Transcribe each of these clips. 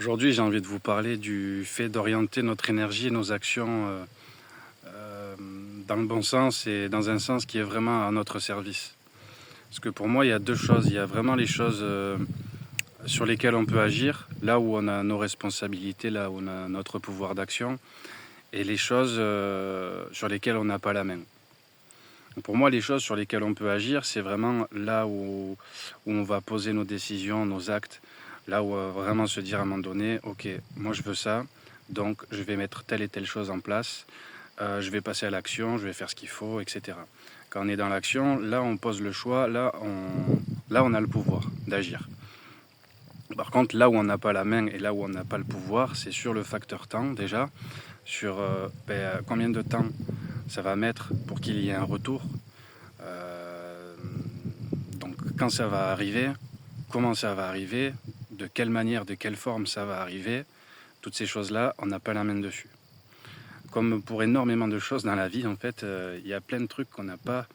Aujourd'hui, j'ai envie de vous parler du fait d'orienter notre énergie et nos actions dans le bon sens et dans un sens qui est vraiment à notre service. Parce que pour moi, il y a deux choses. Il y a vraiment les choses sur lesquelles on peut agir, là où on a nos responsabilités, là où on a notre pouvoir d'action, et les choses sur lesquelles on n'a pas la main. Donc pour moi, les choses sur lesquelles on peut agir, c'est vraiment là où on va poser nos décisions, nos actes, là où on va vraiment se dire à un moment donné, ok, moi je veux ça, donc je vais mettre telle et telle chose en place, je vais passer à l'action, je vais faire ce qu'il faut, etc. Quand on est dans l'action, là on pose le choix, là on a le pouvoir d'agir. Par contre, là où on n'a pas la main et là où on n'a pas le pouvoir, c'est sur le facteur temps déjà, sur combien de temps ça va mettre pour qu'il y ait un retour. Donc quand ça va arriver, comment ça va arriver, de quelle manière, de quelle forme ça va arriver, toutes ces choses-là, on n'a pas la main dessus. Comme pour énormément de choses dans la vie, en fait, il y a plein de trucs qu'on n'a pas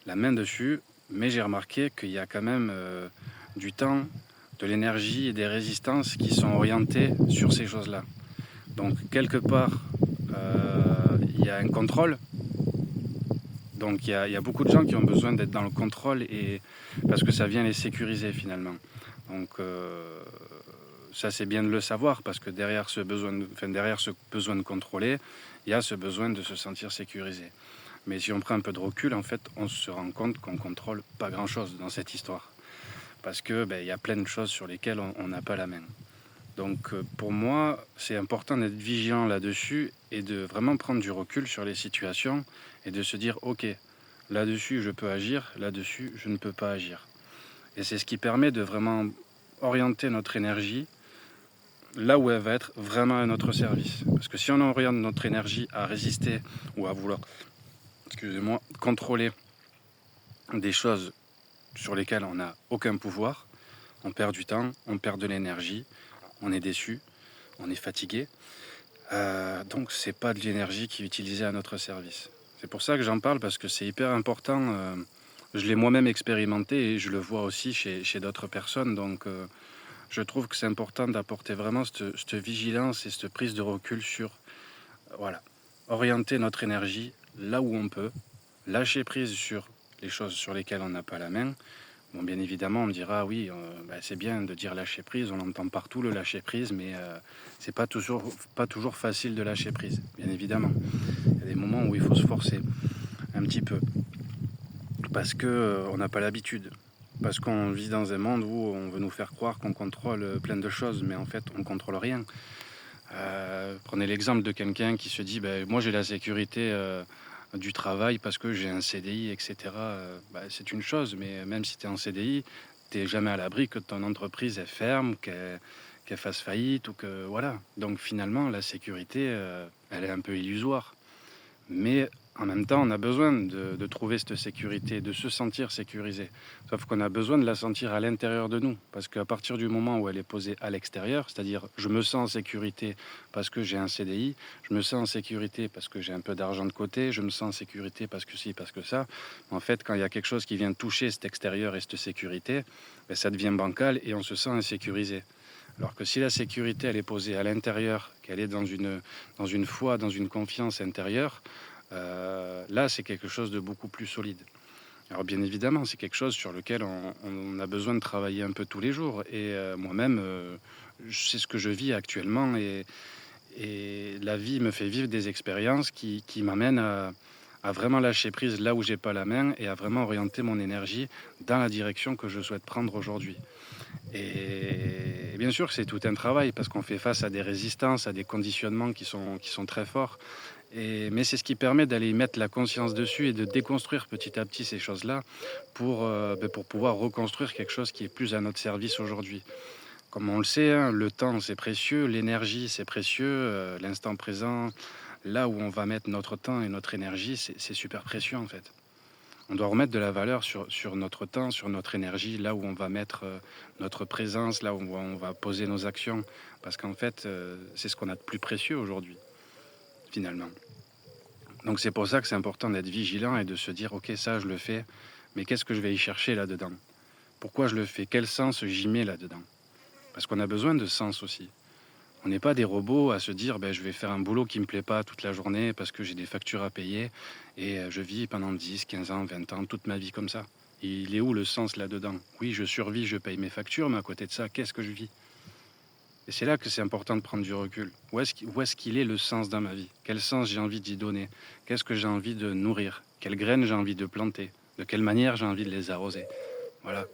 la main dessus, mais j'ai remarqué qu'il y a quand même du temps, de l'énergie et des résistances qui sont orientées sur ces choses-là. Donc quelque part, il y a un contrôle. Donc il y a beaucoup de gens qui ont besoin d'être dans le contrôle parce que ça vient les sécuriser finalement. Donc ça c'est bien de le savoir parce que derrière ce besoin de contrôler, il y a ce besoin de se sentir sécurisé. Mais si on prend un peu de recul, en fait, on se rend compte qu'on contrôle pas grand-chose dans cette histoire. Parce que il y a plein de choses sur lesquelles on n'a pas la main. Donc pour moi, c'est important d'être vigilant là-dessus et de vraiment prendre du recul sur les situations et de se dire, ok, là-dessus je peux agir, là-dessus je ne peux pas agir. Et c'est ce qui permet de vraiment orienter notre énergie là où elle va être vraiment à notre service. Parce que si on oriente notre énergie à résister ou à vouloir, contrôler des choses sur lesquelles on n'a aucun pouvoir, on perd du temps, on perd de l'énergie, on est déçu, on est fatigué. Donc c'est pas de l'énergie qui est utilisée à notre service. C'est pour ça que j'en parle parce que c'est hyper important. Je l'ai moi-même expérimenté et je le vois aussi chez d'autres personnes. Donc je trouve que c'est important d'apporter vraiment cette vigilance et cette prise de recul sur voilà, orienter notre énergie là où on peut, lâcher prise sur les choses sur lesquelles on n'a pas la main. Bon, bien évidemment, on me dira oui, c'est bien de dire lâcher prise, on entend partout le lâcher prise, mais c'est pas toujours facile de lâcher prise, bien évidemment. Il y a des moments où il faut se forcer un petit peu, parce que on n'a pas l'habitude, parce qu'on vit dans un monde où on veut nous faire croire qu'on contrôle plein de choses, mais en fait, on contrôle rien. Prenez l'exemple de quelqu'un qui se dit moi j'ai la sécurité du travail parce que j'ai un CDI, etc. C'est une chose, mais même si tu es en CDI, tu n'es jamais à l'abri que ton entreprise elle ferme, qu'elle fasse faillite ou que voilà. Donc finalement, la sécurité, elle est un peu illusoire. Mais en même temps, on a besoin de trouver cette sécurité, de se sentir sécurisé. Sauf qu'on a besoin de la sentir à l'intérieur de nous. Parce qu'à partir du moment où elle est posée à l'extérieur, c'est-à-dire je me sens en sécurité parce que j'ai un CDI, je me sens en sécurité parce que j'ai un peu d'argent de côté, je me sens en sécurité parce que ci, parce que ça. En fait, quand il y a quelque chose qui vient toucher cet extérieur et cette sécurité, ça devient bancal et on se sent insécurisé. Alors que si la sécurité elle est posée à l'intérieur, qu'elle est dans une foi, dans une confiance intérieure, là c'est quelque chose de beaucoup plus solide. Alors bien évidemment, c'est quelque chose sur lequel on a besoin de travailler un peu tous les jours. Et moi-même, c'est ce que je vis actuellement. Et la vie me fait vivre des expériences qui m'amènent à vraiment lâcher prise là où j'ai pas la main et à vraiment orienter mon énergie dans la direction que je souhaite prendre aujourd'hui. Et bien sûr, c'est tout un travail parce qu'on fait face à des résistances, à des conditionnements qui sont très forts. Mais c'est ce qui permet d'aller mettre la conscience dessus et de déconstruire petit à petit ces choses-là pour pouvoir reconstruire quelque chose qui est plus à notre service aujourd'hui. Comme on le sait, hein, le temps c'est précieux, l'énergie c'est précieux, l'instant présent, là où on va mettre notre temps et notre énergie, c'est super précieux en fait. On doit remettre de la valeur sur notre temps, sur notre énergie, là où on va mettre notre présence, là où on va poser nos actions. Parce qu'en fait, c'est ce qu'on a de plus précieux aujourd'hui, finalement. Donc c'est pour ça que c'est important d'être vigilant et de se dire, ok, ça je le fais, mais qu'est-ce que je vais y chercher là-dedans? Pourquoi je le fais? Quel sens j'y mets là-dedans? Parce qu'on a besoin de sens aussi. On n'est pas des robots à se dire ben, je vais faire un boulot qui ne me plaît pas toute la journée parce que j'ai des factures à payer et je vis pendant 10, 15 ans, 20 ans, toute ma vie comme ça. Il est où le sens là-dedans? Oui, je survis, je paye mes factures, mais à côté de ça, qu'est-ce que je vis? Et c'est là que c'est important de prendre du recul. Où est-ce qu'il est le sens dans ma vie? Quel sens j'ai envie d'y donner? Qu'est-ce que j'ai envie de nourrir? Quelles graines j'ai envie de planter? De quelle manière j'ai envie de les arroser? Voilà.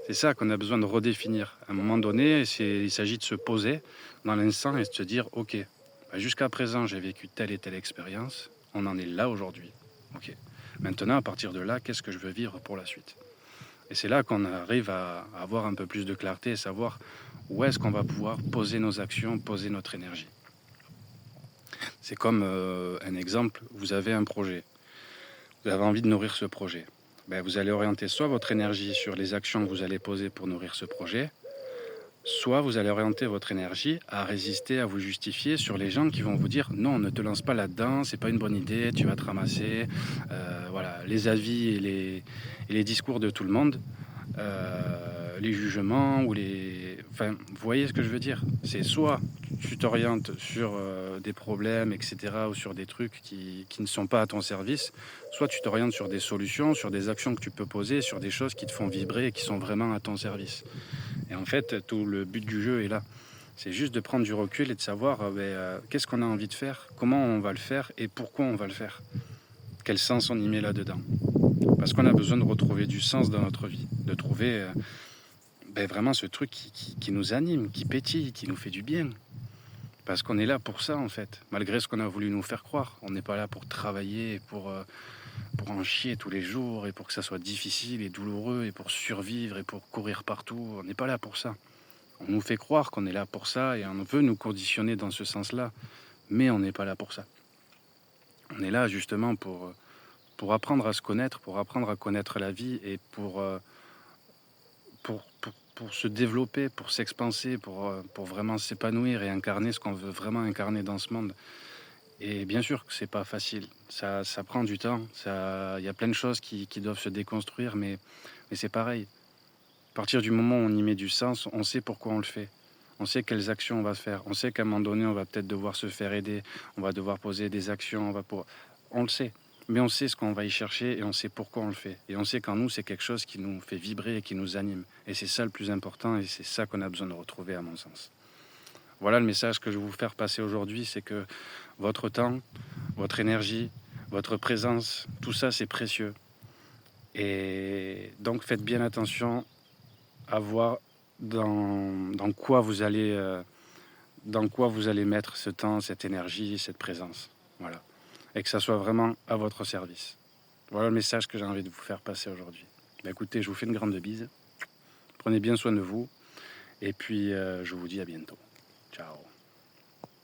C'est ça qu'on a besoin de redéfinir. À un moment donné, il s'agit de se poser dans l'instant et de se dire, ok, bah, jusqu'à présent, j'ai vécu telle et telle expérience. On en est là aujourd'hui. Ok. Maintenant, à partir de là, qu'est-ce que je veux vivre pour la suite? Et c'est là qu'on arrive à avoir un peu plus de clarté et savoir où est-ce qu'on va pouvoir poser nos actions, poser notre énergie. C'est comme un exemple, vous avez un projet, vous avez envie de nourrir ce projet. Ben, vous allez orienter soit votre énergie sur les actions que vous allez poser pour nourrir ce projet, soit vous allez orienter votre énergie à résister, à vous justifier sur les gens qui vont vous dire non, ne te lance pas là-dedans, c'est pas une bonne idée, tu vas te ramasser. Voilà, les avis et les discours de tout le monde, les jugements ou les. Enfin, vous voyez ce que je veux dire? C'est soit tu t'orientes sur des problèmes, etc., ou sur des trucs qui ne sont pas à ton service, soit tu t'orientes sur des solutions, sur des actions que tu peux poser, sur des choses qui te font vibrer et qui sont vraiment à ton service. Et en fait, tout le but du jeu est là. C'est juste de prendre du recul et de savoir qu'est-ce qu'on a envie de faire, comment on va le faire et pourquoi on va le faire. Quel sens on y met là-dedans. Parce qu'on a besoin de retrouver du sens dans notre vie, de trouver vraiment ce truc qui nous anime, qui pétille, qui nous fait du bien. Parce qu'on est là pour ça en fait, malgré ce qu'on a voulu nous faire croire. On n'est pas là pour travailler, pour en chier tous les jours et pour que ça soit difficile et douloureux et pour survivre et pour courir partout. On n'est pas là pour ça. On nous fait croire qu'on est là pour ça et on veut nous conditionner dans ce sens-là, mais on n'est pas là pour ça. On est là justement pour apprendre à se connaître, pour apprendre à connaître la vie et pour se développer, pour s'expanser, pour vraiment s'épanouir et incarner ce qu'on veut vraiment incarner dans ce monde. Et bien sûr que c'est pas facile, ça prend du temps, il y a plein de choses qui doivent se déconstruire, mais c'est pareil. À partir du moment où on y met du sens, on sait pourquoi on le fait. On sait quelles actions on va faire. On sait qu'à un moment donné, on va peut-être devoir se faire aider. On va devoir poser des actions. On le sait. Mais on sait ce qu'on va y chercher et on sait pourquoi on le fait. Et on sait qu'en nous, c'est quelque chose qui nous fait vibrer et qui nous anime. Et c'est ça le plus important et c'est ça qu'on a besoin de retrouver à mon sens. Voilà le message que je vais vous faire passer aujourd'hui, c'est que votre temps, votre énergie, votre présence, tout ça, c'est précieux. Et donc faites bien attention à voir dans quoi vous allez mettre ce temps, cette énergie, cette présence. Voilà. Et que ça soit vraiment à votre service. Voilà le message que j'ai envie de vous faire passer aujourd'hui. Écoutez, je vous fais une grande bise. Prenez bien soin de vous. Et puis, je vous dis à bientôt. Ciao.